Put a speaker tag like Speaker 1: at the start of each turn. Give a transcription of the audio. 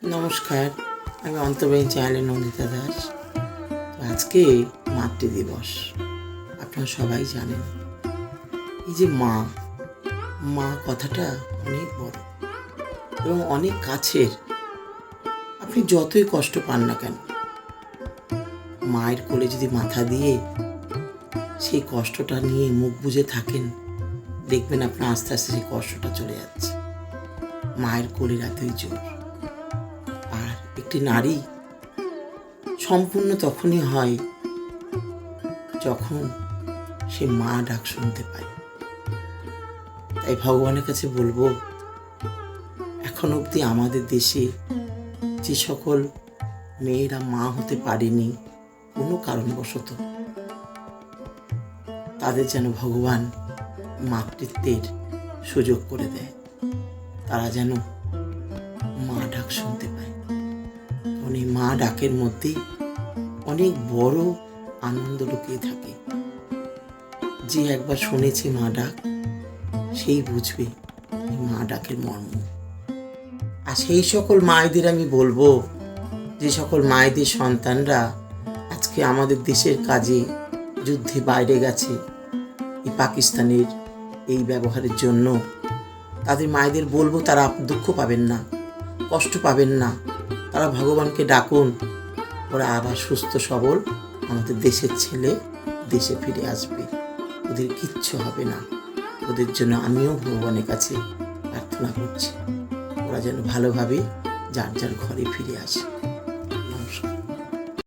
Speaker 1: নমস্কার, আমি অন্তর্বাহিনী চ্যানেলের নন্দিতা দাস। আজকে মাতৃ দিবস। আপনারা সবাই জানেন, এই যে মা কথাটা অনেক বড় এবং অনেক কাছের। আপনি যতই কষ্ট পান না কেন, মায়ের কোলে যদি মাথা দিয়ে সেই কষ্টটা নিয়ে মুখ বুজে থাকেন, দেখবেন আপনার আস্তে আস্তে সেই কষ্টটা চলে যাচ্ছে। মায়ের কোলের এতই জোর। আর একটি নারী সম্পূর্ণ তখনই হয় যখন সে মা ডাক শুনতে পায়। তাই ভগবানের কাছে বলবো, এখন অবধি আমাদের দেশে যে সকল মেয়েরা মা হতে পারেনি কোনো কারণবশত, তাদের যেন ভগবান মাতৃত্বের সুযোগ করে দেয়, তারা যেন মা ডাক শুনতে পায়। কারণ এই মা ডাকের মধ্যেই অনেক বড় আনন্দ লুকিয়ে থাকে। যে একবার শুনেছে মা ডাক, সেই বুঝবে এই মা ডাকের মর্ম। আর সেই সকল মায়েদের আমি বলবো, যে সকল মায়েদের সন্তানরা আজকে আমাদের দেশের কাজে যুদ্ধে বাইরে গেছে এই পাকিস্তানের এই ব্যবহারের জন্য, তাদের মায়েদের বলবো, তারা দুঃখ পাবেন না, কষ্ট পাবেন না। তারা ভগবানকে ডাকুন, ওরা আবার সুস্থ সবল আমাদের দেশের ছেলে দেশে ফিরে আসবে। ওদের কিচ্ছু হবে না। ওদের জন্য আমিও ভগবানের কাছে প্রার্থনা করছি, ওরা যেন ভালোভাবে যার যার ঘরে ফিরে আসে।